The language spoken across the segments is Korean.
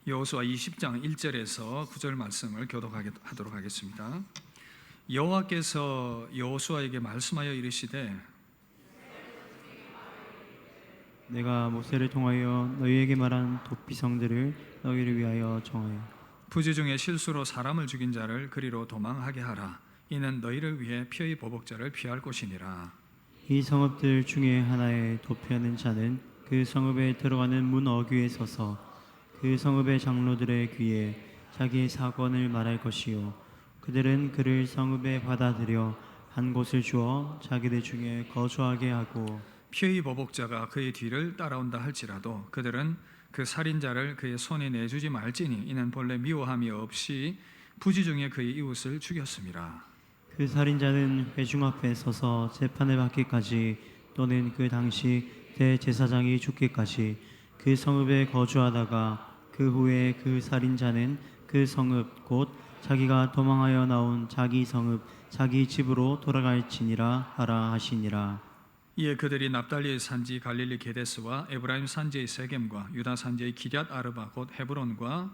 여호수아 20장 1절에서 9절 말씀을 교독하도록 하겠습니다. 여호와께서 여호수아에게 말씀하여 이르시되 내가 모세를 통하여 너희에게 말한 도피성들을 너희를 위하여 정하여 부지 중에 실수로 사람을 죽인 자를 그리로 도망하게 하라. 이는 너희를 위해 피의 보복자를 피할 곳이니라. 이 성읍들 중에 하나에 도피하는 자는 그 성읍에 들어가는 문 어귀에 서서 그 성읍의 장로들의 귀에 자기의 사건을 말할 것이요 그들은 그를 성읍에 받아들여 한 곳을 주어 자기들 중에 거주하게 하고 피의 보복자가 그의 뒤를 따라온다 할지라도 그들은 그 살인자를 그의 손에 내주지 말지니 이는 본래 미워함이 없이 부지 중에 그의 이웃을 죽였음이라. 그 살인자는 회중 앞에 서서 재판을 받기까지 또는 그 당시 대제사장이 죽기까지 그 성읍에 거주하다가 그 후에 그 살인자는 그 성읍 곧 자기가 도망하여 나온 자기 성읍 자기 집으로 돌아갈지니라 하라 하시니라. 이에 그들이 납달리의 산지 갈릴리 게데스와 에브라임 산지의 세겜과 유다 산지의 기럇 아르바 곧 헤브론과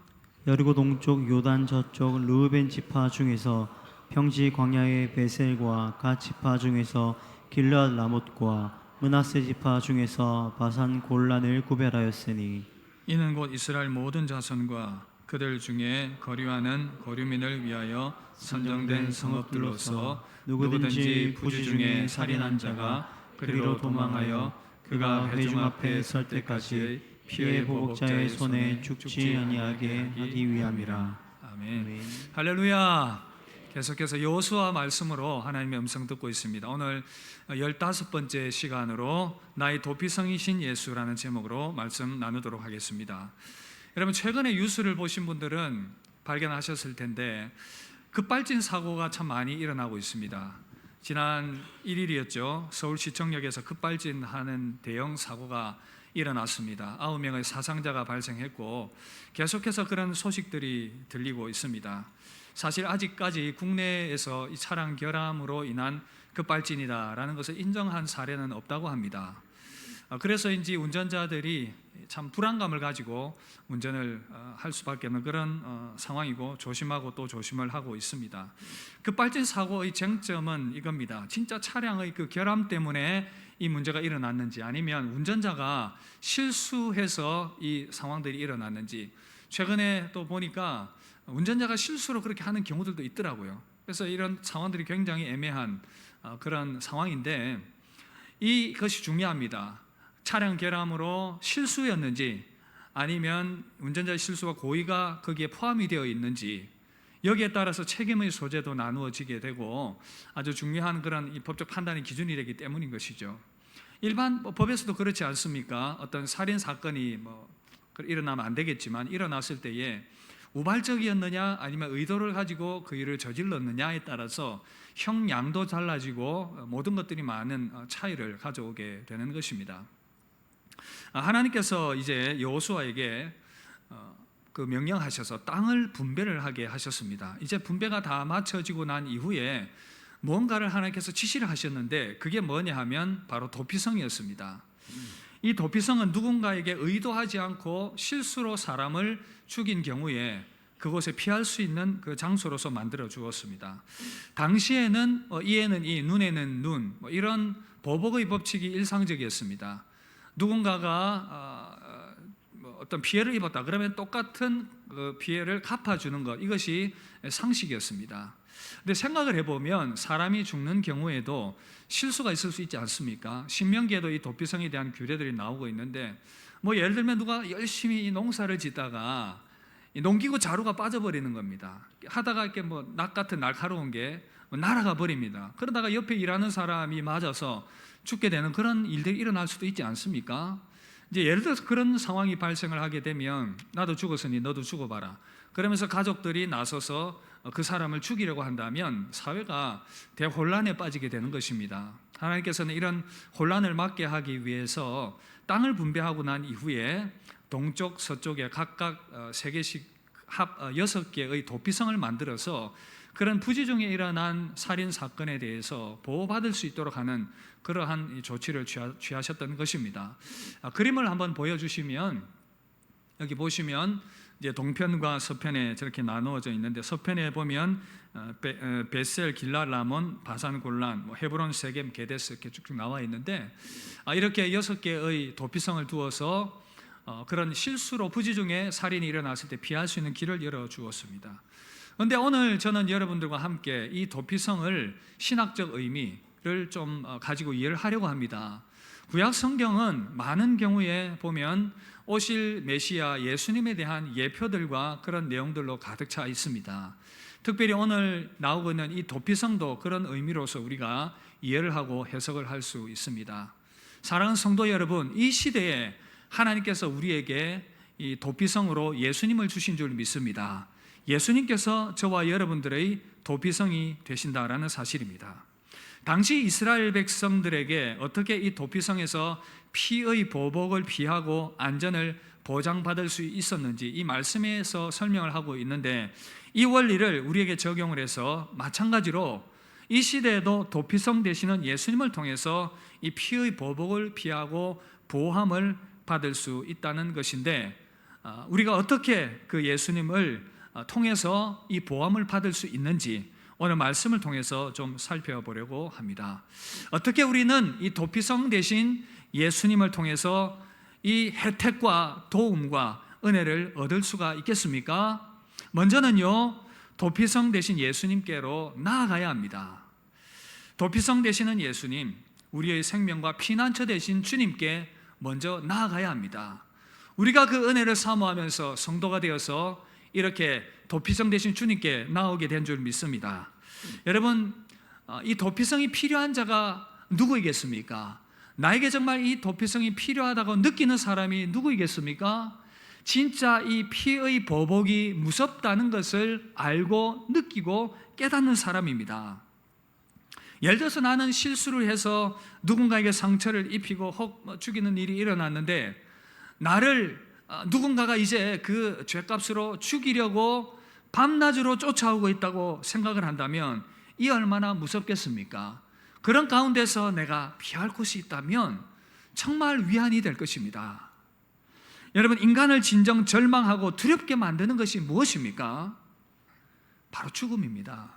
여리고 동쪽 요단 저쪽 르우벤 지파 중에서 평지 광야의 베셀과 갓 지파 중에서 길르앗 라못과 므낫세 지파 중에서 바산 골란을 구별하였으니 이는 곧 이스라엘 모든 자손과 그들 중에 거류하는 거류민을 위하여 선정된 성읍들로서 누구든지 부지 중에 살인한 자가 그리로 도망하여 그가 회중 앞에 설 때까지 피의 보복자의 손에 죽지 아니하게 하기 위함이라. 아멘. 할렐루야. 계속해서 여호수아 말씀으로 하나님의 음성 듣고 있습니다. 오늘 15번째 시간으로 나의 도피성이신 예수라는 제목으로 말씀 나누도록 하겠습니다. 여러분 최근에 뉴스를 보신 분들은 발견하셨을 텐데 급발진 사고가 참 많이 일어나고 있습니다. 지난 1일이었죠. 서울시청역에서 급발진하는 대형 사고가 일어났습니다. 9명의 사상자가 발생했고 계속해서 그런 소식들이 들리고 있습니다. 사실 아직까지 국내에서 이 차량 결함으로 인한 급발진이다라는 것을 인정한 사례는 없다고 합니다. 그래서인지 운전자들이 참 불안감을 가지고 운전을 할 수밖에 없는 그런 상황이고 조심하고 또 조심을 하고 있습니다. 급발진 사고의 쟁점은 이겁니다. 진짜 차량의 그 결함 때문에 이 문제가 일어났는지 아니면 운전자가 실수해서 이 상황들이 일어났는지 최근에 또 보니까 운전자가 실수로 그렇게 하는 경우들도 있더라고요. 그래서 이런 상황들이 굉장히 애매한 그런 상황인데 이것이 중요합니다. 차량 결함으로 실수였는지 아니면 운전자의 실수와 고의가 거기에 포함이 되어 있는지 여기에 따라서 책임의 소재도 나누어지게 되고 아주 중요한 그런 이 법적 판단의 기준이 되기 때문인 것이죠. 일반 법에서도 그렇지 않습니까? 어떤 살인 사건이 일어나면 안 되겠지만 일어났을 때에 우발적이었느냐 아니면 의도를 가지고 그 일을 저질렀느냐에 따라서 형량도 달라지고 모든 것들이 많은 차이를 가져오게 되는 것입니다. 하나님께서 이제 여호수아에게 그 명령하셔서 땅을 분배를 하게 하셨습니다. 이제 분배가 다 마쳐지고 난 이후에 무언가를 하나님께서 지시를 하셨는데 그게 뭐냐 하면 바로 도피성이었습니다. 이 도피성은 누군가에게 의도하지 않고 실수로 사람을 죽인 경우에 그곳에 피할 수 있는 그 장소로서 만들어 주었습니다. 당시에는 이에는 이, 눈에는 눈 이런 보복의 법칙이 일상적이었습니다. 누군가가 어떤 피해를 입었다 그러면 똑같은 그 피해를 갚아주는 것 이것이 상식이었습니다. 근데 생각을 해보면 사람이 죽는 경우에도 실수가 있을 수 있지 않습니까? 신명기에도 이 도피성에 대한 규례들이 나오고 있는데 예를 들면 누가 열심히 이 농사를 짓다가 이 농기구 자루가 빠져버리는 겁니다. 하다가 이렇게 낙 같은 날카로운 게 날아가 버립니다. 그러다가 옆에 일하는 사람이 맞아서 죽게 되는 그런 일들이 일어날 수도 있지 않습니까? 이제 예를 들어서 그런 상황이 발생을 하게 되면 나도 죽었으니 너도 죽어봐라. 그러면서 가족들이 나서서 그 사람을 죽이려고 한다면 사회가 대혼란에 빠지게 되는 것입니다. 하나님께서는 이런 혼란을 막게 하기 위해서 땅을 분배하고 난 이후에 동쪽, 서쪽에 각각 3개씩 합 6개의 도피성을 만들어서 그런 부지 중에 일어난 살인 사건에 대해서 보호받을 수 있도록 하는 그러한 조치를 취하셨던 것입니다. 그림을 한번 보여주시면 여기 보시면 이제 동편과 서편에 저렇게 나누어져 있는데, 서편에 보면 베셀, 길랏, 라몬, 바산, 골란, 헤브론, 세겜, 게데스 이렇게 쭉쭉 나와 있는데, 이렇게 6개의 도피성을 두어서 그런 실수로 부지 중에 살인이 일어났을 때 피할 수 있는 길을 열어 주었습니다. 그런데 오늘 저는 여러분들과 함께 이 도피성을 신학적 의미를 좀 가지고 이해를 하려고 합니다. 구약 성경은 많은 경우에 보면 오실 메시아 예수님에 대한 예표들과 그런 내용들로 가득 차 있습니다. 특별히 오늘 나오고 있는 이 도피성도 그런 의미로서 우리가 이해를 하고 해석을 할 수 있습니다. 사랑하는 성도 여러분, 이 시대에 하나님께서 우리에게 이 도피성으로 예수님을 주신 줄 믿습니다. 예수님께서 저와 여러분들의 도피성이 되신다라는 사실입니다. 당시 이스라엘 백성들에게 어떻게 이 도피성에서 피의 보복을 피하고 안전을 보장받을 수 있었는지 이 말씀에서 설명을 하고 있는데, 이 원리를 우리에게 적용을 해서 마찬가지로 이 시대에도 도피성 되시는 예수님을 통해서 이 피의 보복을 피하고 보호함을 받을 수 있다는 것인데, 우리가 어떻게 그 예수님을 통해서 이 보호함을 받을 수 있는지 오늘 말씀을 통해서 좀 살펴보려고 합니다. 어떻게 우리는 이 도피성 대신 예수님을 통해서 이 혜택과 도움과 은혜를 얻을 수가 있겠습니까? 먼저는요, 도피성 대신 예수님께로 나아가야 합니다. 도피성 되시는 예수님, 우리의 생명과 피난처 되신 주님께 먼저 나아가야 합니다. 우리가 그 은혜를 사모하면서 성도가 되어서 이렇게 도피성 되신 주님께 나오게 된 줄 믿습니다. 여러분, 이 도피성이 필요한 자가 누구이겠습니까? 나에게 정말 이 도피성이 필요하다고 느끼는 사람이 누구이겠습니까? 진짜 이 피의 보복이 무섭다는 것을 알고 느끼고 깨닫는 사람입니다. 예를 들어서 나는 실수를 해서 누군가에게 상처를 입히고 혹 죽이는 일이 일어났는데, 나를 누군가가 이제 그 죄값으로 죽이려고 밤낮으로 쫓아오고 있다고 생각을 한다면 이 얼마나 무섭겠습니까? 그런 가운데서 내가 피할 곳이 있다면 정말 위안이 될 것입니다. 여러분, 인간을 진정 절망하고 두렵게 만드는 것이 무엇입니까? 바로 죽음입니다.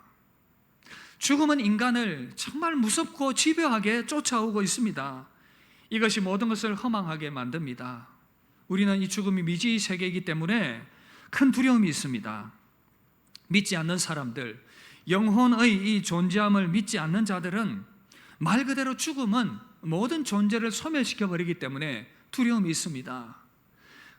죽음은 인간을 정말 무섭고 집요하게 쫓아오고 있습니다. 이것이 모든 것을 허망하게 만듭니다. 우리는 이 죽음이 미지의 세계이기 때문에 큰 두려움이 있습니다. 믿지 않는 사람들, 영혼의 이 존재함을 믿지 않는 자들은 말 그대로 죽음은 모든 존재를 소멸시켜버리기 때문에 두려움이 있습니다.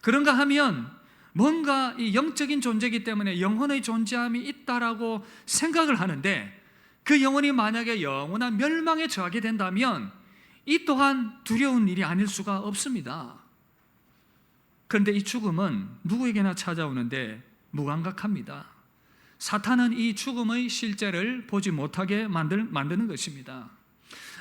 그런가 하면 뭔가 이 영적인 존재이기 때문에 영혼의 존재함이 있다라고 생각을 하는데, 그 영혼이 만약에 영원한 멸망에 처하게 된다면 이 또한 두려운 일이 아닐 수가 없습니다. 그런데 이 죽음은 누구에게나 찾아오는데 무감각합니다. 사탄은 이 죽음의 실제를 보지 못하게 만드는 것입니다.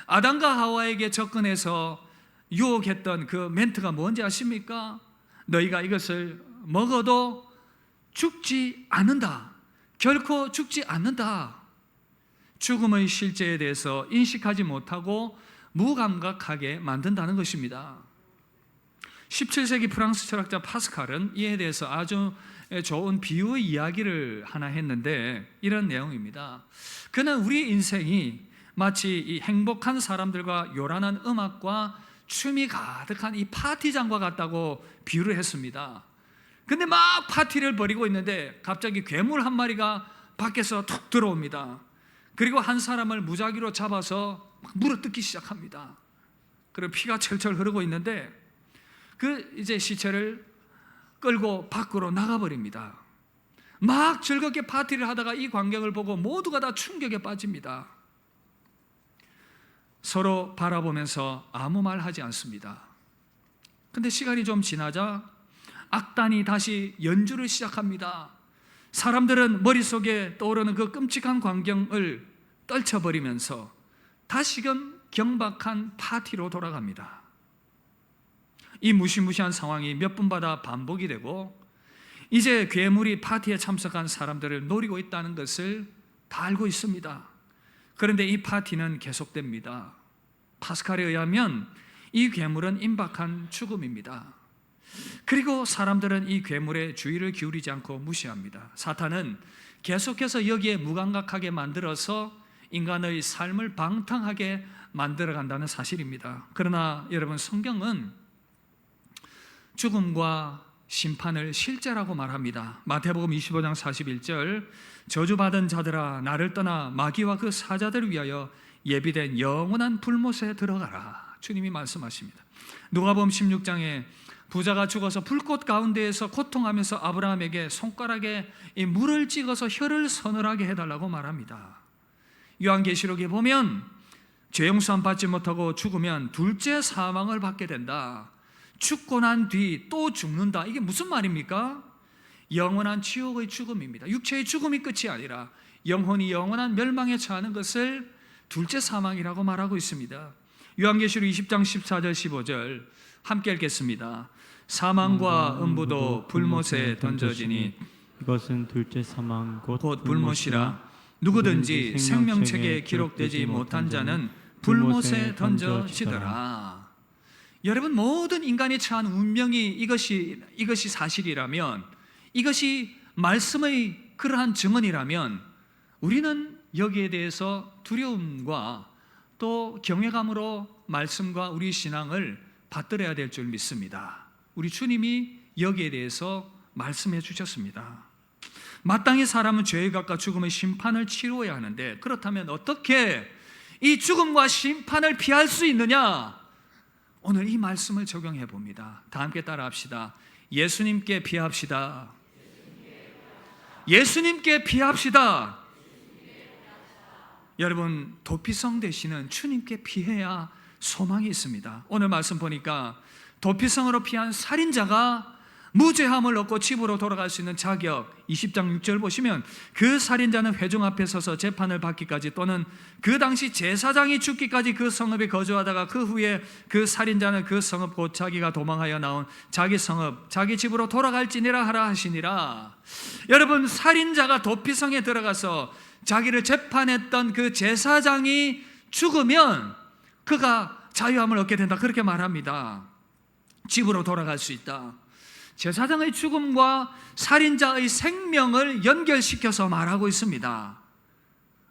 아담과 하와에게 접근해서 유혹했던 그 멘트가 뭔지 아십니까? 너희가 이것을 먹어도 죽지 않는다. 결코 죽지 않는다. 죽음의 실제에 대해서 인식하지 못하고 무감각하게 만든다는 것입니다. 17세기 프랑스 철학자 파스칼은 이에 대해서 아주 좋은 비유의 이야기를 하나 했는데, 이런 내용입니다. 그는 우리 인생이 마치 이 행복한 사람들과 요란한 음악과 춤이 가득한 이 파티장과 같다고 비유를 했습니다. 근데 막 파티를 벌이고 있는데 갑자기 괴물 한 마리가 밖에서 툭 들어옵니다. 그리고 한 사람을 무작위로 잡아서 막 물어뜯기 시작합니다. 그리고 피가 철철 흐르고 있는데 그 이제 시체를 끌고 밖으로 나가버립니다. 막 즐겁게 파티를 하다가 이 광경을 보고 모두가 다 충격에 빠집니다. 서로 바라보면서 아무 말 하지 않습니다. 근데 시간이 좀 지나자 악단이 다시 연주를 시작합니다. 사람들은 머릿속에 떠오르는 그 끔찍한 광경을 떨쳐버리면서 다시금 경박한 파티로 돌아갑니다. 이 무시무시한 상황이 몇 분마다 반복이 되고 이제 괴물이 파티에 참석한 사람들을 노리고 있다는 것을 다 알고 있습니다. 그런데 이 파티는 계속됩니다. 파스칼에 의하면 이 괴물은 임박한 죽음입니다. 그리고 사람들은 이 괴물에 주의를 기울이지 않고 무시합니다. 사탄은 계속해서 여기에 무감각하게 만들어서 인간의 삶을 방탕하게 만들어간다는 사실입니다. 그러나 여러분, 성경은 죽음과 심판을 실제라고 말합니다. 마태복음 25장 41절, 저주받은 자들아 나를 떠나 마귀와 그 사자들을 위하여 예비된 영원한 불못에 들어가라, 주님이 말씀하십니다. 누가복음 16장에 부자가 죽어서 불꽃 가운데에서 고통하면서 아브라함에게 손가락에 이 물을 찍어서 혀를 서늘하게 해달라고 말합니다. 요한계시록에 보면 죄 용서함 받지 못하고 죽으면 둘째 사망을 받게 된다. 죽고 난 뒤 또 죽는다. 이게 무슨 말입니까? 영원한 지옥의 죽음입니다. 육체의 죽음이 끝이 아니라 영혼이 영원한 멸망에 처하는 것을 둘째 사망이라고 말하고 있습니다. 요한계시록 20장 14절 15절 함께 읽겠습니다. 사망과 음부도 불못에 던져지니 이것은 둘째 사망 곧 불못이라. 누구든지 생명책에 기록되지 못한 자는 불못에 던져지더라. 여러분, 모든 인간이 처한 운명이 이것이 사실이라면, 이것이 말씀의 그러한 증언이라면 우리는 여기에 대해서 두려움과 또 경외감으로 말씀과 우리 신앙을 받들어야 될 줄 믿습니다. 우리 주님이 여기에 대해서 말씀해 주셨습니다. 마땅히 사람은 죄의 값과 죽음의 심판을 치루어야 하는데, 그렇다면 어떻게 이 죽음과 심판을 피할 수 있느냐? 오늘 이 말씀을 적용해 봅니다. 다 함께 따라 합시다. 예수님께 피합시다. 예수님께 피합시다. 여러분, 도피성 되시는 주님께 피해야 소망이 있습니다. 오늘 말씀 보니까 도피성으로 피한 살인자가 무죄함을 얻고 집으로 돌아갈 수 있는 자격, 20장 6절 보시면 그 살인자는 회중 앞에 서서 재판을 받기까지 또는 그 당시 제사장이 죽기까지 그 성읍에 거주하다가 그 후에 그 살인자는 그 성읍 곧 자기가 도망하여 나온 자기 성읍 자기 집으로 돌아갈지니라 하라 하시니라. 여러분, 살인자가 도피성에 들어가서 자기를 재판했던 그 제사장이 죽으면 그가 자유함을 얻게 된다, 그렇게 말합니다. 집으로 돌아갈 수 있다. 제사장의 죽음과 살인자의 생명을 연결시켜서 말하고 있습니다.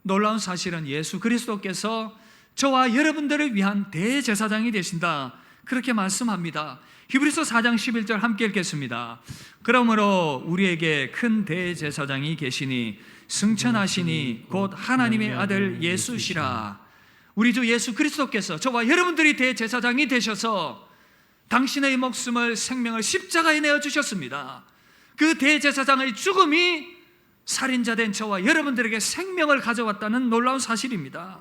놀라운 사실은 예수 그리스도께서 저와 여러분들을 위한 대제사장이 되신다, 그렇게 말씀합니다. 히브리서 4장 11절 함께 읽겠습니다. 그러므로 우리에게 큰 대제사장이 계시니 승천하시니 곧 하나님의 아들 예수시라. 우리 주 예수 그리스도께서 저와 여러분들이 대제사장이 되셔서 당신의 목숨을, 생명을 십자가에 내어주셨습니다. 그 대제사장의 죽음이 살인자된 저와 여러분들에게 생명을 가져왔다는 놀라운 사실입니다.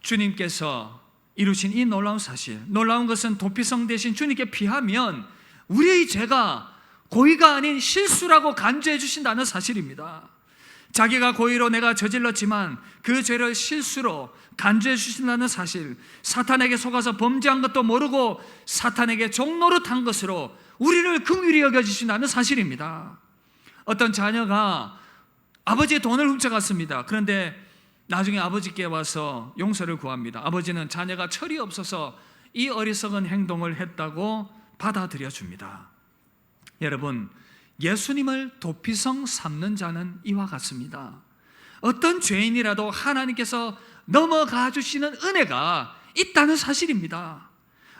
주님께서 이루신 이 놀라운 사실, 놀라운 것은 도피성 대신 주님께 피하면 우리의 죄가 고의가 아닌 실수라고 간주해 주신다는 사실입니다. 자기가 고의로 내가 저질렀지만 그 죄를 실수로 간주해 주신다는 사실, 사탄에게 속아서 범죄한 것도 모르고 사탄에게 종노릇한 것으로 우리를 긍휼히 여겨주신다는 사실입니다. 어떤 자녀가 아버지의 돈을 훔쳐갔습니다. 그런데 나중에 아버지께 와서 용서를 구합니다. 아버지는 자녀가 철이 없어서 이 어리석은 행동을 했다고 받아들여 줍니다. 여러분, 예수님을 도피성 삼는 자는 이와 같습니다. 어떤 죄인이라도 하나님께서 넘어가 주시는 은혜가 있다는 사실입니다.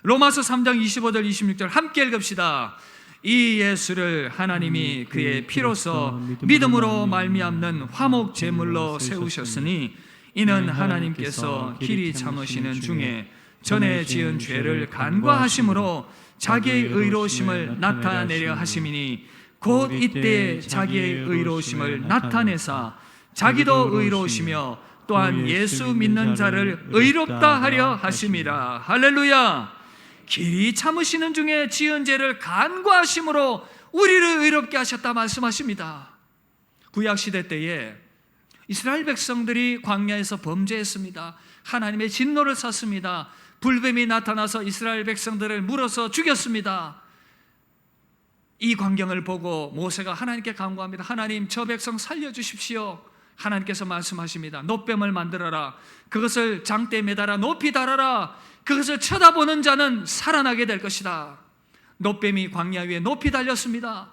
로마서 3장 25절 26절 함께 읽읍시다. 이 예수를 하나님이 그의 피로써 믿음으로 말미암는 화목 제물로 세우셨으니 이는 하나님께서 길이 참으시는 중에 전에 지은 죄를 간과하심으로 자기의 의로우심을 나타내려 하심이니 곧 이때 자기의 의로우심을 나타내사 자기도 의로우시며 또한 예수 믿는 자를 의롭다 하려 하심이라. 할렐루야. 길이 참으시는 중에 지은 죄를 간과하심으로 우리를 의롭게 하셨다 말씀하십니다. 구약시대 때에 이스라엘 백성들이 광야에서 범죄했습니다. 하나님의 진노를 샀습니다. 불뱀이 나타나서 이스라엘 백성들을 물어서 죽였습니다. 이 광경을 보고 모세가 하나님께 간구합니다. 하나님, 저 백성 살려주십시오. 하나님께서 말씀하십니다. 놋뱀을 만들어라. 그것을 장대에 매달아 높이 달아라. 그것을 쳐다보는 자는 살아나게 될 것이다. 노뱀이 광야 위에 높이 달렸습니다.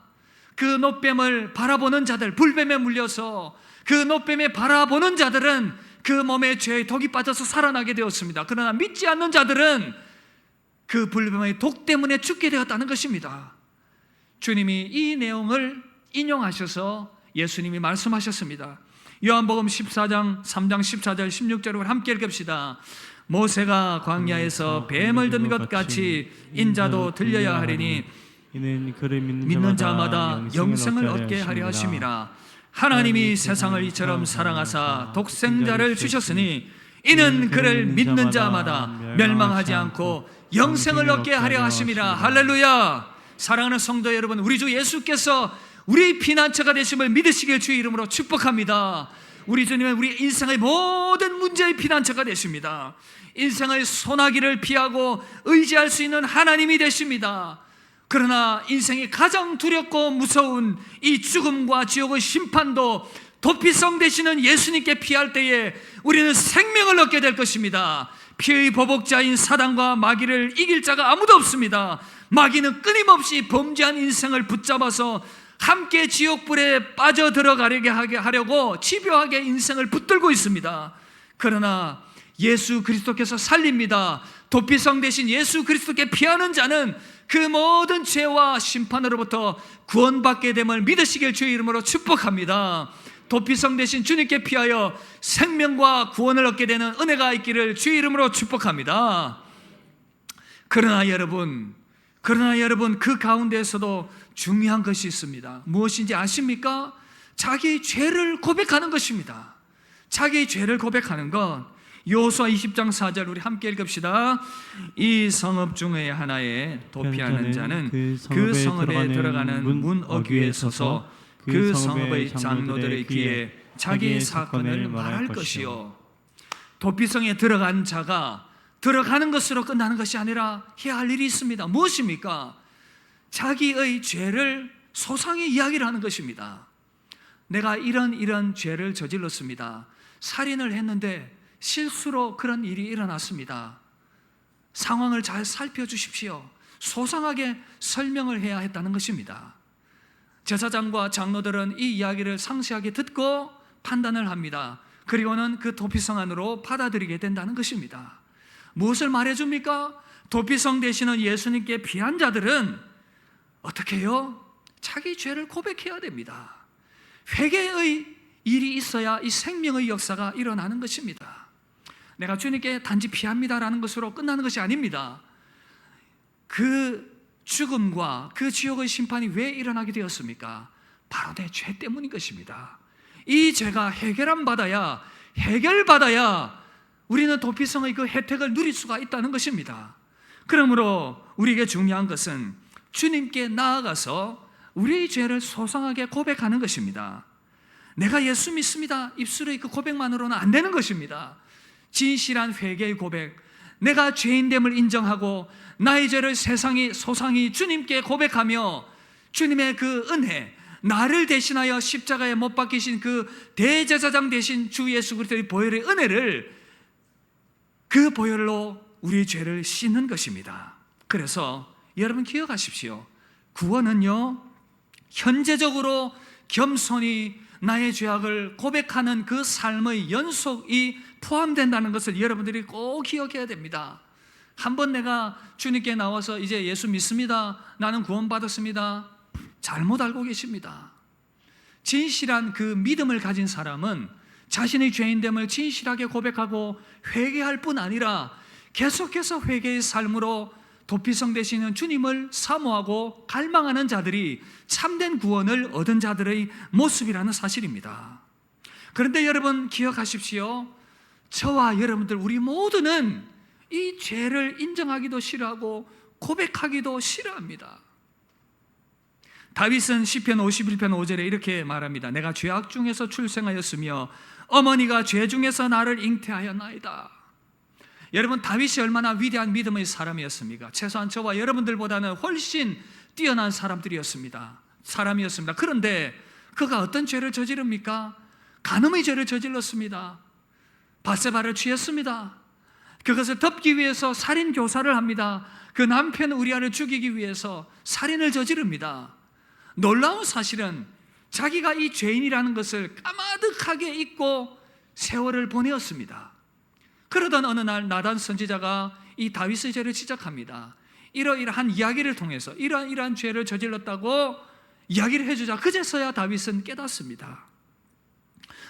그 노뱀을 바라보는 자들, 불뱀에 물려서 그 노뱀에 바라보는 자들은 그 몸에 죄의 독이 빠져서 살아나게 되었습니다. 그러나 믿지 않는 자들은 그 불뱀의 독 때문에 죽게 되었다는 것입니다. 주님이 이 내용을 인용하셔서 예수님이 말씀하셨습니다. 요한복음 14장 3장 14절 16절을 함께 읽읍시다. 모세가 광야에서 뱀을 든 것 같이 인자도 들려야 하리니 이는 그를 믿는 자마다 영생을 얻게 하려 하심이라. 하나님이 세상을 이처럼 사랑하사 독생자를 주셨으니 이는 그를 믿는 자마다 멸망하지 않고 영생을 얻게 하려 하심이라. 할렐루야. 사랑하는 성도 여러분, 우리 주 예수께서 우리 피난처가 되심을 믿으시길 주의 이름으로 축복합니다. 우리 주님은 우리 인생의 모든 문제의 피난처가 되십니다. 인생의 소나기를 피하고 의지할 수 있는 하나님이 되십니다. 그러나 인생이 가장 두렵고 무서운 이 죽음과 지옥의 심판도 도피성 되시는 예수님께 피할 때에 우리는 생명을 얻게 될 것입니다. 피의 보복자인 사단과 마귀를 이길 자가 아무도 없습니다. 마귀는 끊임없이 범죄한 인생을 붙잡아서 함께 지옥불에 빠져들어가게 하려고 집요하게 인생을 붙들고 있습니다. 그러나 예수 그리스도께서 살립니다. 도피성 대신 예수 그리스도께 피하는 자는 그 모든 죄와 심판으로부터 구원받게 됨을 믿으시길 주의 이름으로 축복합니다. 도피성 대신 주님께 피하여 생명과 구원을 얻게 되는 은혜가 있기를 주의 이름으로 축복합니다. 그러나 여러분 그 가운데에서도 중요한 것이 있습니다. 무엇인지 아십니까? 자기 죄를 고백하는 것입니다. 자기 죄를 고백하는 것. 여호수아 20장 4절 우리 함께 읽읍시다. 이 성읍 중에 하나에 도피하는 자는 그 성읍에 들어가는 문 어귀에 서서 그 성읍의 장로들의 귀에 자기의 사건을 말할 것이요. 도피성에 들어간 자가 들어가는 것으로 끝나는 것이 아니라 해야 할 일이 있습니다. 무엇입니까? 자기의 죄를 소상히 이야기를 하는 것입니다. 내가 이런 죄를 저질렀습니다. 살인을 했는데 실수로 그런 일이 일어났습니다. 상황을 잘 살펴주십시오. 소상하게 설명을 해야 했다는 것입니다. 제사장과 장로들은 이 이야기를 상세하게 듣고 판단을 합니다. 그리고는 그 도피성 안으로 받아들이게 된다는 것입니다. 무엇을 말해줍니까? 도피성 되시는 예수님께 피한 자들은 어떻게 해요? 자기 죄를 고백해야 됩니다. 회개의 일이 있어야 이 생명의 역사가 일어나는 것입니다. 내가 주님께 단지 피합니다라는 것으로 끝나는 것이 아닙니다. 그 죽음과 그 지옥의 심판이 왜 일어나게 되었습니까? 바로 내 죄 때문인 것입니다. 이 죄가 해결받아야 우리는 도피성의 그 혜택을 누릴 수가 있다는 것입니다. 그러므로 우리에게 중요한 것은 주님께 나아가서 우리의 죄를 소상하게 고백하는 것입니다. 내가 예수 믿습니다. 입술의 그 고백만으로는 안 되는 것입니다. 진실한 회개의 고백, 내가 죄인됨을 인정하고 나의 죄를 소상히 주님께 고백하며 주님의 그 은혜, 나를 대신하여 십자가에 못 박히신 그 대제사장 되신 주 예수 그리스도의 보혈의 은혜를, 그 보혈로 우리의 죄를 씻는 것입니다. 그래서 여러분 기억하십시오. 구원은요, 현재적으로 겸손히 나의 죄악을 고백하는 그 삶의 연속이 포함된다는 것을 여러분들이 꼭 기억해야 됩니다. 한번 내가 주님께 나와서 이제 예수 믿습니다, 나는 구원받았습니다, 잘못 알고 계십니다. 진실한 그 믿음을 가진 사람은 자신의 죄인됨을 진실하게 고백하고 회개할 뿐 아니라 계속해서 회개의 삶으로 도피성 되시는 주님을 사모하고 갈망하는 자들이 참된 구원을 얻은 자들의 모습이라는 사실입니다. 그런데 여러분 기억하십시오. 저와 여러분들 우리 모두는 이 죄를 인정하기도 싫어하고 고백하기도 싫어합니다. 다윗은 시편 51편 5절에 이렇게 말합니다. 내가 죄악 중에서 출생하였으며 어머니가 죄 중에서 나를 잉태하였나이다. 여러분, 다윗이 얼마나 위대한 믿음의 사람이었습니까? 최소한 저와 여러분들보다는 훨씬 뛰어난 사람이었습니다. 그런데 그가 어떤 죄를 저지릅니까? 간음의 죄를 저질렀습니다. 밧세바를 취했습니다. 그것을 덮기 위해서 살인 교사를 합니다. 그 남편 우리아를 죽이기 위해서 살인을 저지릅니다. 놀라운 사실은 자기가 이 죄인이라는 것을 까마득하게 잊고 세월을 보내었습니다. 그러던 어느 날 나단 선지자가 이 다윗의 죄를 지적합니다. 이러이러한 이야기를 통해서 이러한 죄를 저질렀다고 이야기를 해주자 그제서야 다윗은 깨닫습니다.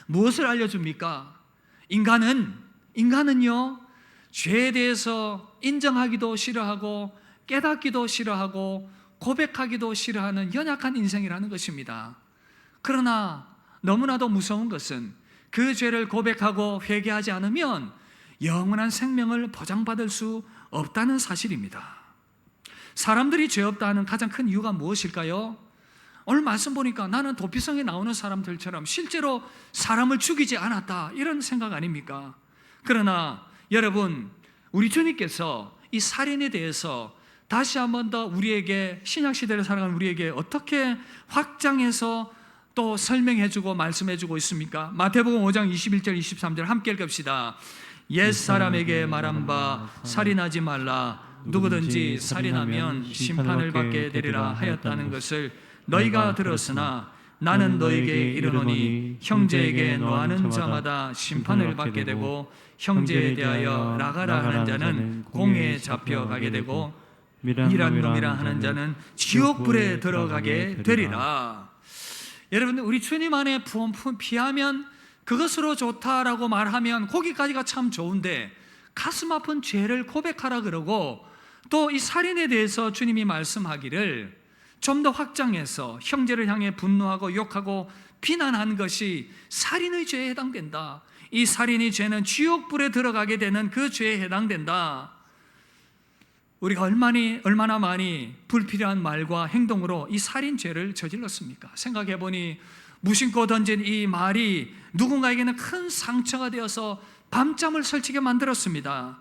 무엇을 알려줍니까? 인간은요, 죄에 대해서 인정하기도 싫어하고 깨닫기도 싫어하고 고백하기도 싫어하는 연약한 인생이라는 것입니다. 그러나 너무나도 무서운 것은 그 죄를 고백하고 회개하지 않으면 영원한 생명을 보장받을 수 없다는 사실입니다. 사람들이 죄 없다 하는 가장 큰 이유가 무엇일까요? 오늘 말씀 보니까 나는 도피성에 나오는 사람들처럼 실제로 사람을 죽이지 않았다, 이런 생각 아닙니까? 그러나 여러분, 우리 주님께서 이 살인에 대해서 다시 한 번 더 우리에게, 신약시대를 살아가는 우리에게 어떻게 확장해서 또 설명해주고 말씀해주고 있습니까? 마태복음 5장 21절 23절 함께 읽읍시다. 옛사람에게 말한 바 살인하지 말라. 누구든지 살인하면 심판을 받게 되리라 하였다는 것을 너희가 들었으나 나는 너희에게 이르노니 형제에게 노하는 자마다 심판을 받게 되고 형제에 대하여 나가라 하는 자는 공회에 잡혀가게 되고 이란 놈이라 하는 자는 지옥불에 들어가게 되리라. 여러분, 우리 주님 안에 피하면 그것으로 좋다라고 말하면 거기까지가 참 좋은데, 가슴 아픈 죄를 고백하라 그러고 또 이 살인에 대해서 주님이 말씀하기를 좀 더 확장해서 형제를 향해 분노하고 욕하고 비난한 것이 살인의 죄에 해당된다. 이 살인의 죄는 지옥불에 들어가게 되는 그 죄에 해당된다. 우리가 얼마나 많이 불필요한 말과 행동으로 이 살인죄를 저질렀습니까? 생각해보니 무심코 던진 이 말이 누군가에게는 큰 상처가 되어서 밤잠을 설치게 만들었습니다.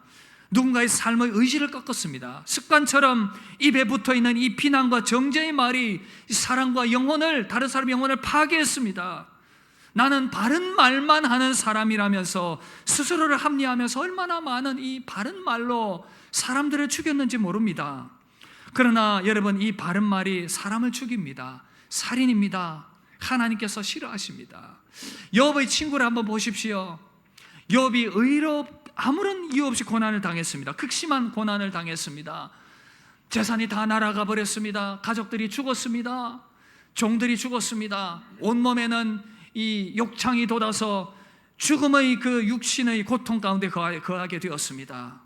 누군가의 삶의 의지를 꺾었습니다. 습관처럼 입에 붙어있는 이 비난과 정죄의 말이 사랑과 영혼을, 다른 사람의 영혼을 파괴했습니다. 나는 바른 말만 하는 사람이라면서 스스로를 합리화하면서 얼마나 많은 이 바른 말로 사람들을 죽였는지 모릅니다. 그러나 여러분, 이 바른 말이 사람을 죽입니다. 살인입니다. 하나님께서 싫어하십니다. 욥의 친구를 한번 보십시오. 욥이 아무런 이유 없이 고난을 당했습니다. 극심한 고난을 당했습니다. 재산이 다 날아가 버렸습니다. 가족들이 죽었습니다. 종들이 죽었습니다. 온몸에는 이 욕창이 돋아서 죽음의 그 육신의 고통 가운데 거하게 되었습니다.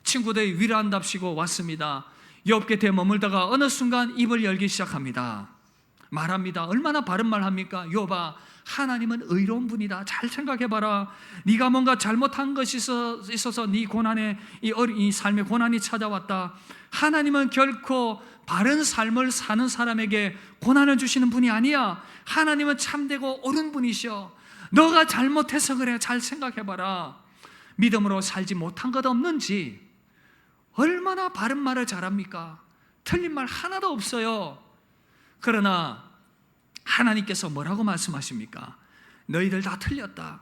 친구들이 위로한답시고 왔습니다. 욥 곁에 머물다가 어느 순간 입을 열기 시작합니다. 말합니다. 얼마나 바른 말 합니까? 욥아, 하나님은 의로운 분이다. 잘 생각해봐라. 네가 뭔가 잘못한 것이 있어서 네 고난에, 이 삶의 고난이 찾아왔다. 하나님은 결코 바른 삶을 사는 사람에게 고난을 주시는 분이 아니야. 하나님은 참되고 옳은 분이셔. 너가 잘못해서 그래. 잘 생각해봐라. 믿음으로 살지 못한 것 없는지. 얼마나 바른 말을 잘합니까? 틀린 말 하나도 없어요. 그러나 하나님께서 뭐라고 말씀하십니까? 너희들 다 틀렸다.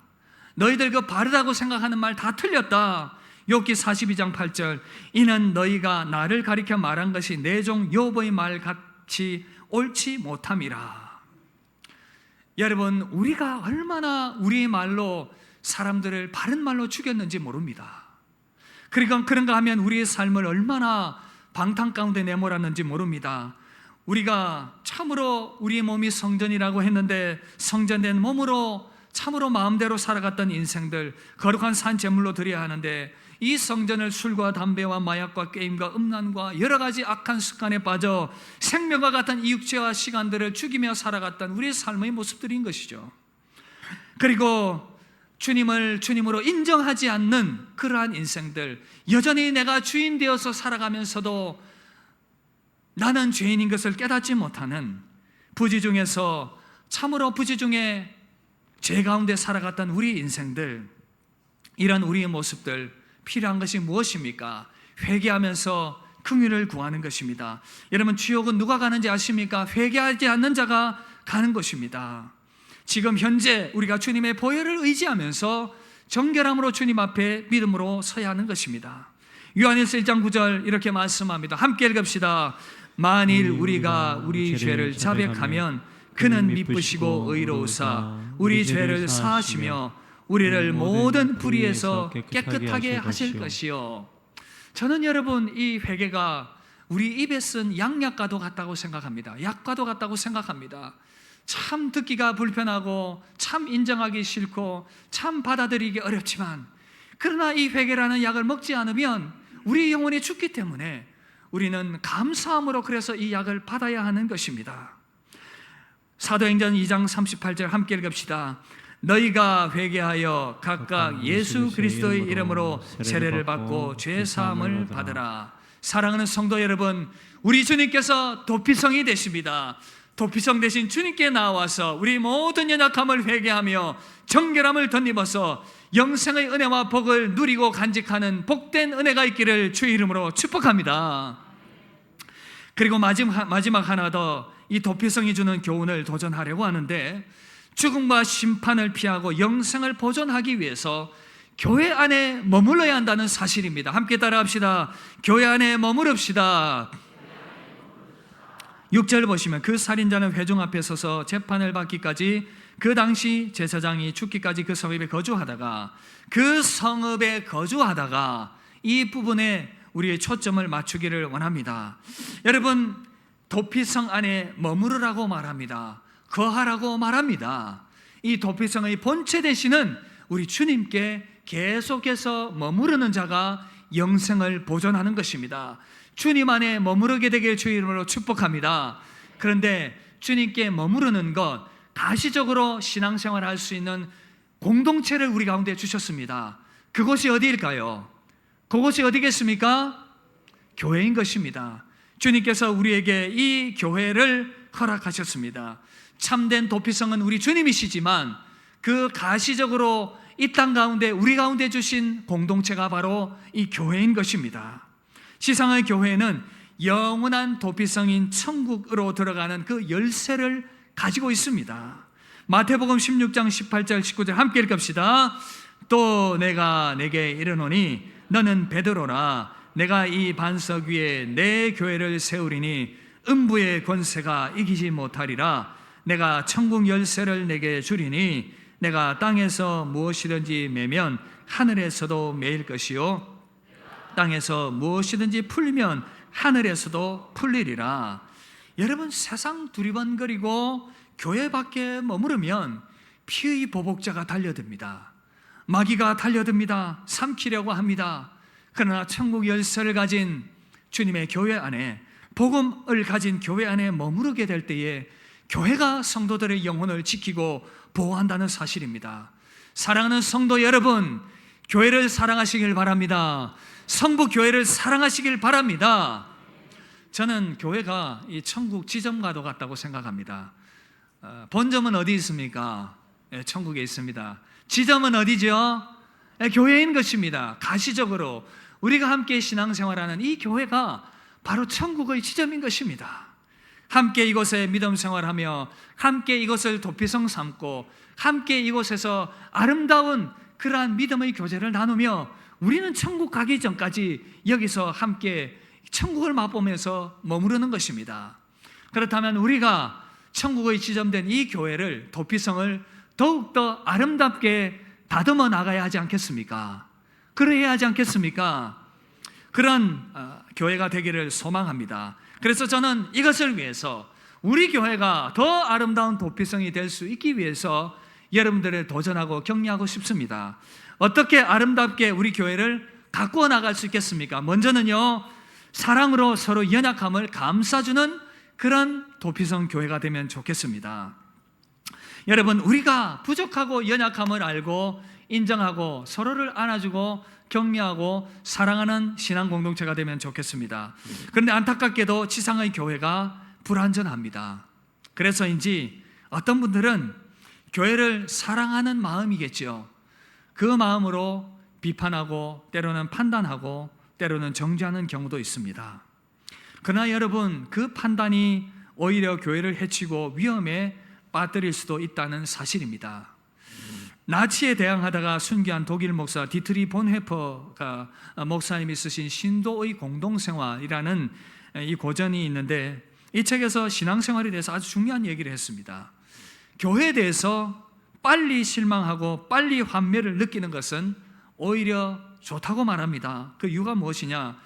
너희들 그 바르다고 생각하는 말 다 틀렸다. 욥기 42장 8절, 이는 너희가 나를 가리켜 말한 것이 내 종 욥의 말같이 옳지 못함이라. 여러분, 우리가 얼마나 우리의 말로 사람들을 바른 말로 죽였는지 모릅니다. 그런가 하면 우리의 삶을 얼마나 방탕 가운데 내몰았는지 모릅니다. 우리가 참으로 우리의 몸이 성전이라고 했는데 성전된 몸으로 참으로 마음대로 살아갔던 인생들, 거룩한 산 제물로 드려야 하는데 이 성전을 술과 담배와 마약과 게임과 음란과 여러 가지 악한 습관에 빠져 생명과 같은 이 육체와 시간들을 죽이며 살아갔던 우리의 삶의 모습들인 것이죠. 그리고 주님으로 인정하지 않는 그러한 인생들, 여전히 내가 주인 되어서 살아가면서도 나는 죄인인 것을 깨닫지 못하는 부지 중에서 참으로 부지 중에 죄 가운데 살아갔던 우리 인생들, 이런 우리의 모습들, 필요한 것이 무엇입니까? 회개하면서 긍휼을 구하는 것입니다. 여러분, 지옥은 누가 가는지 아십니까? 회개하지 않는 자가 가는 것입니다. 지금 현재 우리가 주님의 보혈을 의지하면서 정결함으로 주님 앞에 믿음으로 서야 하는 것입니다. 요한일서 1장 9절 이렇게 말씀합니다. 함께 읽읍시다. 만일 우리가 우리 죄를 자백하면 그는 미쁘시고 의로우사 우리 죄를 사하시며 우리를 모든 불의에서 깨끗하게 하실 것이요. 저는 여러분 이 회개가 우리 입에 쓴 양약과도 같다고 생각합니다. 약과도 같다고 생각합니다. 참 듣기가 불편하고 참 인정하기 싫고 참 받아들이기 어렵지만, 그러나 이 회개라는 약을 먹지 않으면 우리 영혼이 죽기 때문에 우리는 감사함으로 그래서 이 약을 받아야 하는 것입니다. 사도행전 2장 38절 함께 읽읍시다. 너희가 회개하여 각각 예수 그리스도의 이름으로 세례를 받고 죄 사함을 받으라. 사랑하는 성도 여러분, 우리 주님께서 도피성이 되십니다. 도피성 되신 주님께 나와서 우리 모든 연약함을 회개하며 정결함을 덧입어서 영생의 은혜와 복을 누리고 간직하는 복된 은혜가 있기를 주의 이름으로 축복합니다. 그리고 마지막 하나 더, 이 도피성이 주는 교훈을 도전하려고 하는데, 죽음과 심판을 피하고 영생을 보존하기 위해서 교회 안에 머물러야 한다는 사실입니다. 함께 따라합시다. 교회 안에 머무릅시다. 6절 보시면 그 살인자는 회중 앞에 서서 재판을 받기까지 그 당시 제사장이 죽기까지 그 성읍에 거주하다가 이 부분에 우리의 초점을 맞추기를 원합니다. 여러분, 도피성 안에 머무르라고 말합니다. 거하라고 말합니다. 이 도피성의 본체 되시는 우리 주님께 계속해서 머무르는 자가 영생을 보존하는 것입니다. 주님 안에 머무르게 되길 주의 이름으로 축복합니다. 그런데 주님께 머무르는 것, 가시적으로 신앙생활을 할 수 있는 공동체를 우리 가운데 주셨습니다. 그곳이 어디일까요? 그곳이 어디겠습니까? 교회인 것입니다. 주님께서 우리에게 이 교회를 허락하셨습니다. 참된 도피성은 우리 주님이시지만 그 가시적으로 이 땅 가운데 우리 가운데 주신 공동체가 바로 이 교회인 것입니다. 지상의 교회는 영원한 도피성인 천국으로 들어가는 그 열쇠를 가지고 있습니다. 마태복음 16장 18절 19절 함께 읽읍시다. 또 내가 내게 이르노니 너는 베드로라. 내가 이 반석 위에 내 교회를 세우리니 음부의 권세가 이기지 못하리라. 내가 천국 열쇠를 내게 주리니 내가 땅에서 무엇이든지 매면 하늘에서도 매일 것이요 땅에서 무엇이든지 풀면 하늘에서도 풀리리라. 여러분, 세상 두리번거리고 교회 밖에 머무르면 피의 보복자가 달려듭니다. 마귀가 달려듭니다. 삼키려고 합니다. 그러나 천국 열쇠를 가진 주님의 교회 안에, 복음을 가진 교회 안에 머무르게 될 때에 교회가 성도들의 영혼을 지키고 보호한다는 사실입니다. 사랑하는 성도 여러분, 교회를 사랑하시길 바랍니다. 성부 교회를 사랑하시길 바랍니다. 저는 교회가 이 천국 지점과도 같다고 생각합니다. 본점은 어디 있습니까? 천국에 있습니다. 지점은 어디죠? 교회인 것입니다. 가시적으로 우리가 함께 신앙생활하는 이 교회가 바로 천국의 지점인 것입니다. 함께 이곳에 믿음 생활하며 함께 이곳을 도피성 삼고 함께 이곳에서 아름다운 그러한 믿음의 교제를 나누며 우리는 천국 가기 전까지 여기서 함께 천국을 맛보면서 머무르는 것입니다. 그렇다면 우리가 천국의 지점된 이 교회를, 도피성을 더욱더 아름답게 다듬어 나가야 하지 않겠습니까? 그래야 하지 않겠습니까? 그런 교회가 되기를 소망합니다. 그래서 저는 이것을 위해서 우리 교회가 더 아름다운 도피성이 될 수 있기 위해서 여러분들을 도전하고 격려하고 싶습니다. 어떻게 아름답게 우리 교회를 가꾸어 나갈 수 있겠습니까? 먼저는요, 사랑으로 서로 연약함을 감싸주는 그런 도피성 교회가 되면 좋겠습니다. 여러분, 우리가 부족하고 연약함을 알고 인정하고 서로를 안아주고 격려하고 사랑하는 신앙 공동체가 되면 좋겠습니다. 그런데 안타깝게도 지상의 교회가 불완전합니다. 그래서인지 어떤 분들은 교회를 사랑하는 마음이겠죠. 그 마음으로 비판하고 때로는 판단하고 때로는 정죄하는 경우도 있습니다. 그러나 여러분, 그 판단이 오히려 교회를 해치고 위험에 빠뜨릴 수도 있다는 사실입니다. 나치에 대항하다가 순교한 독일 목사 디트리 본헤퍼가 목사님이 쓰신 신도의 공동생활이라는 이 고전이 있는데, 이 책에서 신앙생활에 대해서 아주 중요한 얘기를 했습니다. 교회에 대해서 빨리 실망하고 빨리 환멸을 느끼는 것은 오히려 좋다고 말합니다. 그 이유가 무엇이냐?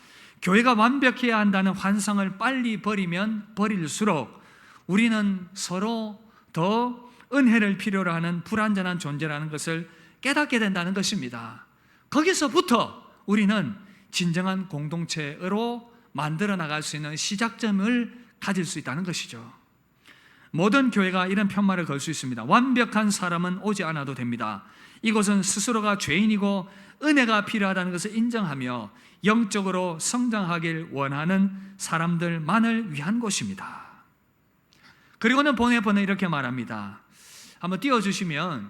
교회가 완벽해야 한다는 환상을 빨리 버리면 버릴수록 우리는 서로 더 은혜를 필요로 하는 불완전한 존재라는 것을 깨닫게 된다는 것입니다. 거기서부터 우리는 진정한 공동체로 만들어 나갈 수 있는 시작점을 가질 수 있다는 것이죠. 모든 교회가 이런 편말을 걸 수 있습니다. 완벽한 사람은 오지 않아도 됩니다. 이곳은 스스로가 죄인이고 은혜가 필요하다는 것을 인정하며 영적으로 성장하길 원하는 사람들만을 위한 곳입니다. 그리고는 본해번에 이렇게 말합니다. 한번 띄워주시면,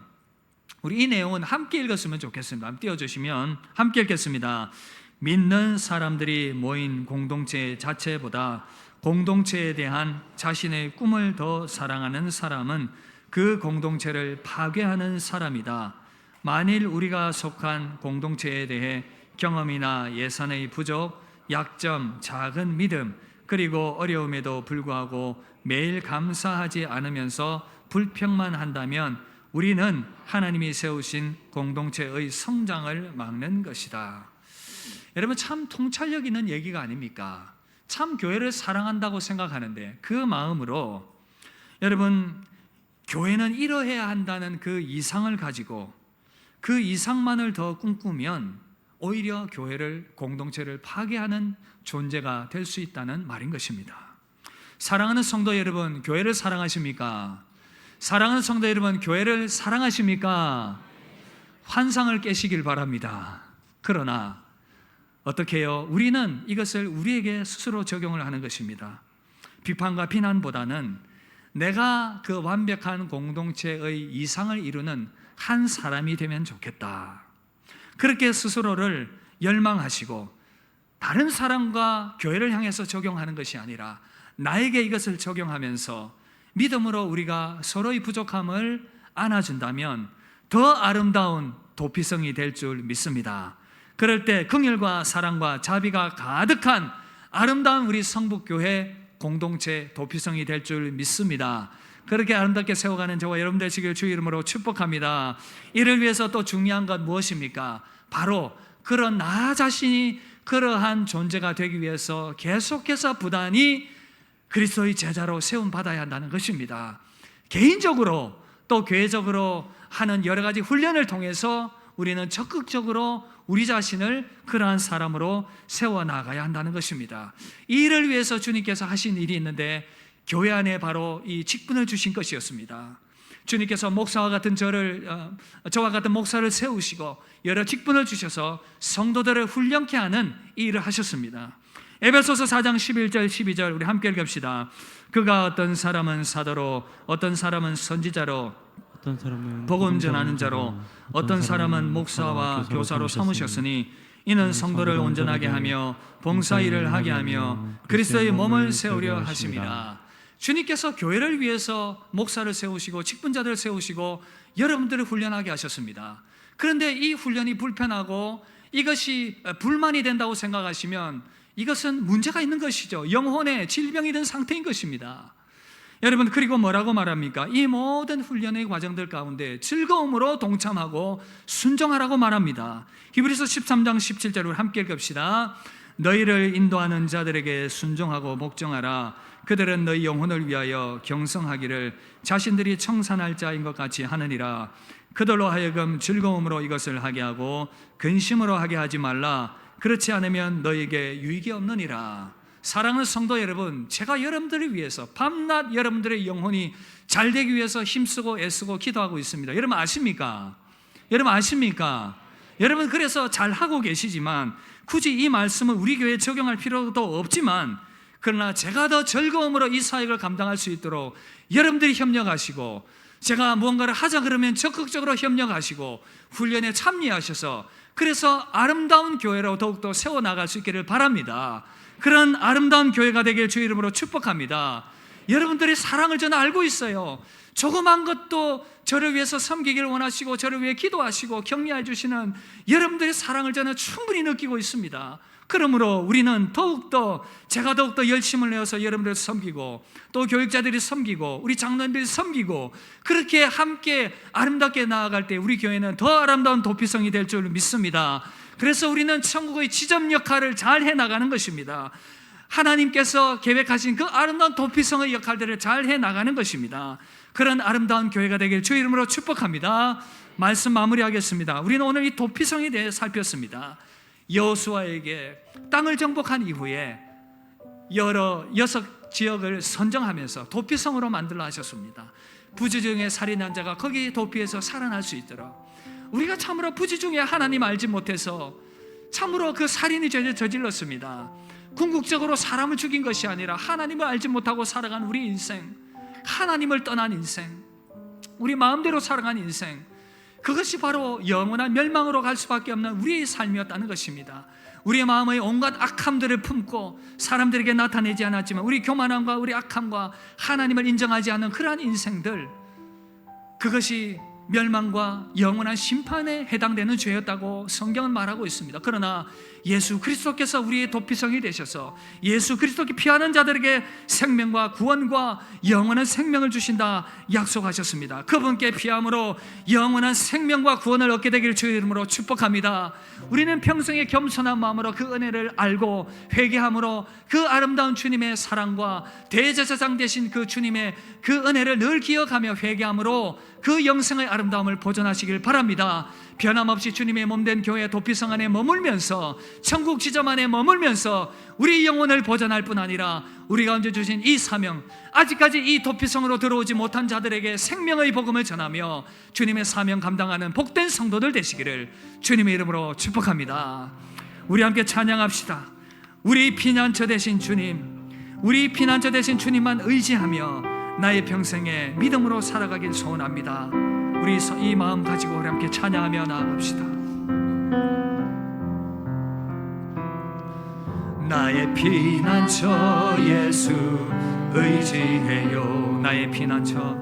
우리 이 내용은 함께 읽었으면 좋겠습니다. 한번 띄워주시면 함께 읽겠습니다. 믿는 사람들이 모인 공동체 자체보다 공동체에 대한 자신의 꿈을 더 사랑하는 사람은 그 공동체를 파괴하는 사람이다. 만일 우리가 속한 공동체에 대해 경험이나 예산의 부족, 약점, 작은 믿음, 그리고 어려움에도 불구하고 매일 감사하지 않으면서 불평만 한다면 우리는 하나님이 세우신 공동체의 성장을 막는 것이다. 여러분, 참 통찰력 있는 얘기가 아닙니까? 참 교회를 사랑한다고 생각하는데 그 마음으로 여러분, 교회는 이러해야 한다는 그 이상을 가지고 그 이상만을 더 꿈꾸면 오히려 교회를, 공동체를 파괴하는 존재가 될 수 있다는 말인 것입니다. 사랑하는 성도 여러분, 교회를 사랑하십니까? 사랑하는 성도 여러분, 교회를 사랑하십니까? 환상을 깨시길 바랍니다. 그러나 어떻게 해요? 우리는 이것을 우리에게 스스로 적용을 하는 것입니다. 비판과 비난보다는 내가 그 완벽한 공동체의 이상을 이루는 한 사람이 되면 좋겠다. 그렇게 스스로를 열망하시고 다른 사람과 교회를 향해서 적용하는 것이 아니라 나에게 이것을 적용하면서 믿음으로 우리가 서로의 부족함을 안아준다면 더 아름다운 도피성이 될 줄 믿습니다. 그럴 때 긍휼과 사랑과 자비가 가득한 아름다운 우리 성북교회 공동체 도피성이 될 줄 믿습니다. 그렇게 아름답게 세워가는 저와 여러분 되시길 주의 이름으로 축복합니다. 이를 위해서 또 중요한 건 무엇입니까? 바로 그런 나 자신이 그러한 존재가 되기 위해서 계속해서 부단히 그리스도의 제자로 세움받아야 한다는 것입니다. 개인적으로 또 교회적으로 하는 여러 가지 훈련을 통해서 우리는 적극적으로 우리 자신을 그러한 사람으로 세워나가야 한다는 것입니다. 이 일을 위해서 주님께서 하신 일이 있는데 교회 안에 바로 이 직분을 주신 것이었습니다. 주님께서 목사와 같은 저와 같은 목사를 세우시고 여러 직분을 주셔서 성도들을 훈련케 하는 이 일을 하셨습니다. 에베소서 4장 11절 12절 우리 함께 읽읍시다. 그가 어떤 사람은 사도로, 어떤 사람은 선지자로, 어떤 사람은 복음 전하는 자로, 어떤 사람은 목사와 교사로 삼으셨으니 이는 성도를 온전하게 하며 봉사일을 하게 하며 그리스도의 몸을 세우려 하심이라. 주님께서 교회를 위해서 목사를 세우시고 직분자들을 세우시고 여러분들을 훈련하게 하셨습니다. 그런데 이 훈련이 불편하고 이것이 불만이 된다고 생각하시면 이것은 문제가 있는 것이죠. 영혼의 질병이 된 상태인 것입니다. 여러분, 그리고 뭐라고 말합니까? 이 모든 훈련의 과정들 가운데 즐거움으로 동참하고 순종하라고 말합니다. 히브리서 13장 17절을 함께 읽읍시다. 너희를 인도하는 자들에게 순종하고 복종하라. 그들은 너희 영혼을 위하여 경성하기를 자신들이 청산할 자인 것 같이 하느니라. 그들로 하여금 즐거움으로 이것을 하게 하고 근심으로 하게 하지 말라. 그렇지 않으면 너희에게 유익이 없느니라. 사랑하는 성도 여러분, 제가 여러분들을 위해서 밤낮 여러분들의 영혼이 잘 되기 위해서 힘쓰고 애쓰고 기도하고 있습니다. 여러분 아십니까? 여러분 아십니까? 여러분 그래서 잘하고 계시지만 굳이 이 말씀을 우리 교회에 적용할 필요도 없지만, 그러나 제가 더 즐거움으로 이 사역을 감당할 수 있도록 여러분들이 협력하시고, 제가 무언가를 하자 그러면 적극적으로 협력하시고 훈련에 참여하셔서 그래서 아름다운 교회로 더욱더 세워나갈 수 있기를 바랍니다. 그런 아름다운 교회가 되길 주의 이름으로 축복합니다. 여러분들의 사랑을 저는 알고 있어요. 조그만 것도 저를 위해서 섬기기를 원하시고 저를 위해 기도하시고 격려해 주시는 여러분들의 사랑을 저는 충분히 느끼고 있습니다. 그러므로 우리는 제가 더욱더 열심을 내어서 여러분들을 섬기고, 또 교육자들이 섬기고, 우리 장로님들이 섬기고, 그렇게 함께 아름답게 나아갈 때 우리 교회는 더 아름다운 도피성이 될 줄 믿습니다. 그래서 우리는 천국의 지점 역할을 잘 해나가는 것입니다. 하나님께서 계획하신 그 아름다운 도피성의 역할들을 잘 해나가는 것입니다. 그런 아름다운 교회가 되길 주 이름으로 축복합니다. 말씀 마무리하겠습니다. 우리는 오늘 이 도피성에 대해 살폈습니다. 여호수아에게 땅을 정복한 이후에 6 지역을 선정하면서 도피성으로 만들라 하셨습니다. 부지 중에 살인한 자가 거기 도피해서 살아날 수 있도록, 우리가 참으로 부지 중에 하나님 알지 못해서 참으로 그 살인이 저질렀습니다. 궁극적으로 사람을 죽인 것이 아니라 하나님을 알지 못하고 살아간 우리 인생, 하나님을 떠난 인생, 우리 마음대로 살아간 인생, 그것이 바로 영원한 멸망으로 갈 수밖에 없는 우리의 삶이었다는 것입니다. 우리의 마음의 온갖 악함들을 품고 사람들에게 나타내지 않았지만 우리 교만함과 우리 악함과 하나님을 인정하지 않는 그러한 인생들, 그것이 멸망과 영원한 심판에 해당되는 죄였다고 성경은 말하고 있습니다. 그러나 예수 그리스도께서 우리의 도피성이 되셔서 예수 그리스도께 피하는 자들에게 생명과 구원과 영원한 생명을 주신다 약속하셨습니다. 그분께 피함으로 영원한 생명과 구원을 얻게 되기를 주의 이름으로 축복합니다. 우리는 평생에 겸손한 마음으로 그 은혜를 알고 회개함으로 그 아름다운 주님의 사랑과 대제사장 되신 그 주님의 그 은혜를 늘 기억하며 회개함으로 그 영생의 아름다움을 보존하시길 바랍니다. 변함없이 주님의 몸된 교회 도피성 안에 머물면서, 천국 지점 안에 머물면서 우리 영혼을 보존할 뿐 아니라 우리 가운데 주신 이 사명, 아직까지 이 도피성으로 들어오지 못한 자들에게 생명의 복음을 전하며 주님의 사명 감당하는 복된 성도들 되시기를 주님의 이름으로 축복합니다. 우리 함께 찬양합시다. 우리 피난처 되신 주님, 우리 피난처 되신 주님만 의지하며 나의 평생에 믿음으로 살아가길 소원합니다. 우리 이 마음 가지고 우리 함께 찬양하며 나아갑시다. 나의 피난처 예수 의지해요. 나의 피난처,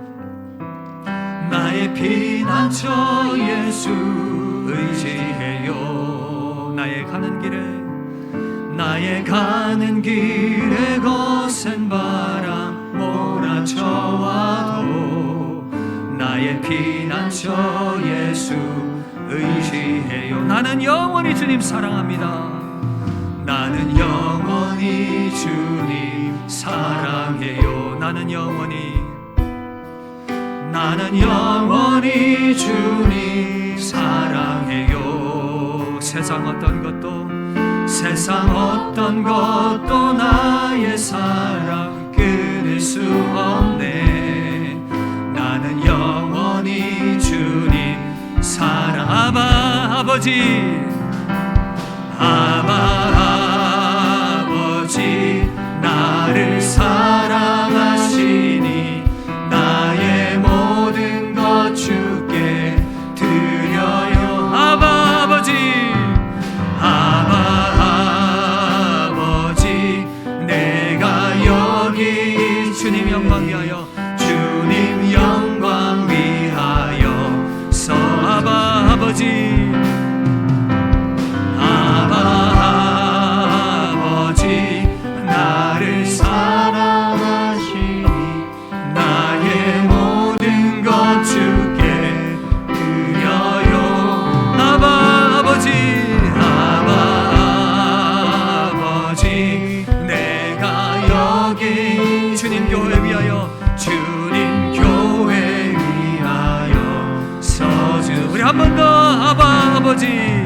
나의 피난처 예수 의지해요. 나의 가는 길에 거센 바람 몰아쳐와도 나의 피난처 예수 의지해요. 나는 영원히 주님 사랑합니다. 나는 영원히 주님 사랑해요. 나는 영원히 주님 사랑해요. 세상 어떤 것도 나의 사랑 끊을 수 없네. 나는 영원히 주님 사랑. 아버지 나를 사랑하시니 나의 모든 것 주께 드려요. 아버지 내가 여기 주님 영광 위하여, 주님 영광 위하여 서 아버지 나를 사랑하시니 나의 모든 것 주께 드려요. 아버지 내가 여기 주님 교회 위하여, 주님 교회 위하여 서주. 우리 한 번 더 아버지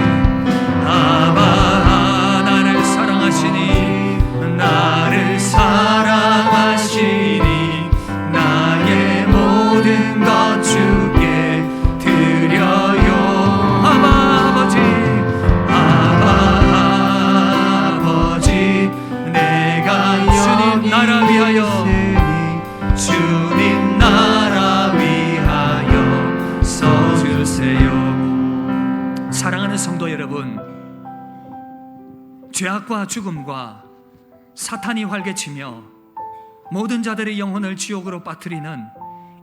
나를 사랑하시니 나의 모든 것 주께 드려요. 아버지 내가 주님 나라 위하여, 주님 나라 위하여 서주세요. 사랑하는 성도 여러분, 죄악과 죽음과 사탄이 활개치며 모든 자들의 영혼을 지옥으로 빠뜨리는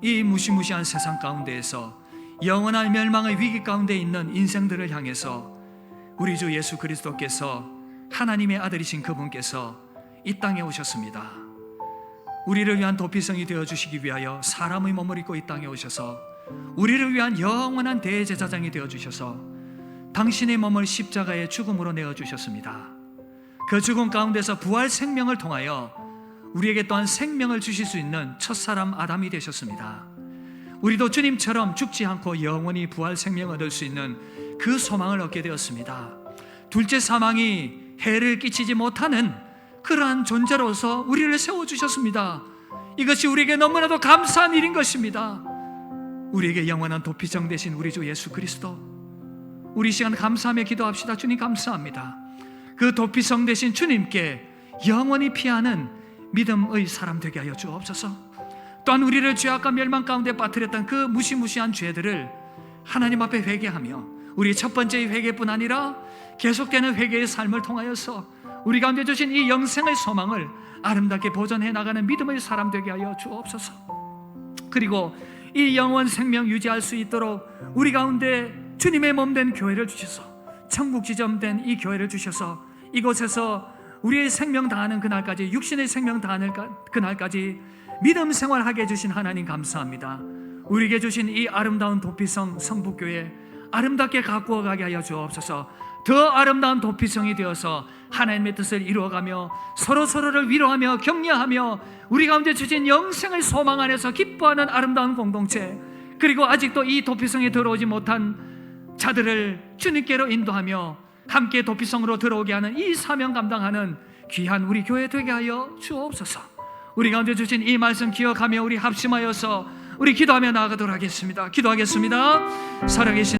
이 무시무시한 세상 가운데에서 영원한 멸망의 위기 가운데 있는 인생들을 향해서 우리 주 예수 그리스도께서, 하나님의 아들이신 그분께서 이 땅에 오셨습니다. 우리를 위한 도피성이 되어주시기 위하여 사람의 몸을 입고 이 땅에 오셔서 우리를 위한 영원한 대제사장이 되어주셔서 당신의 몸을 십자가의 죽음으로 내어주셨습니다. 그 죽음 가운데서 부활 생명을 통하여 우리에게 또한 생명을 주실 수 있는 첫사람 아담이 되셨습니다. 우리도 주님처럼 죽지 않고 영원히 부활 생명을 얻을 수 있는 그 소망을 얻게 되었습니다. 둘째 사망이 해를 끼치지 못하는 그러한 존재로서 우리를 세워주셨습니다. 이것이 우리에게 너무나도 감사한 일인 것입니다. 우리에게 영원한 도피성 되신 우리 주 예수 그리스도, 우리 시간 감사하며 기도합시다. 주님 감사합니다. 그 도피성 되신 주님께 영원히 피하는 믿음의 사람 되게 하여 주옵소서. 또한 우리를 죄악과 멸망 가운데 빠뜨렸던 그 무시무시한 죄들을 하나님 앞에 회개하며 우리 첫 번째 회개뿐 아니라 계속되는 회개의 삶을 통하여서 우리 가운데 주신 이 영생의 소망을 아름답게 보존해 나가는 믿음의 사람 되게 하여 주옵소서. 그리고 이 영원 생명 유지할 수 있도록 우리 가운데 주님의 몸된 교회를 주셔서, 천국 지점된 이 교회를 주셔서 이곳에서 우리의 생명 다하는 그날까지, 육신의 생명 다하는 그날까지 믿음 생활하게 해주신 하나님 감사합니다. 우리에게 주신 이 아름다운 도피성 성북교회 아름답게 가꾸어 가게 하여 주옵소서. 더 아름다운 도피성이 되어서 하나님의 뜻을 이루어가며 서로서로를 위로하며 격려하며 우리 가운데 주신 영생의 소망 안에서 기뻐하는 아름다운 공동체, 그리고 아직도 이 도피성에 들어오지 못한 자들을 주님께로 인도하며 함께 도피성으로 들어오게 하는 이 사명 감당하는 귀한 우리 교회 되게 하여 주옵소서. 우리 가운데 주신 이 말씀 기억하며 우리 합심하여서 우리 기도하며 나아가도록 하겠습니다. 기도하겠습니다. 살아계신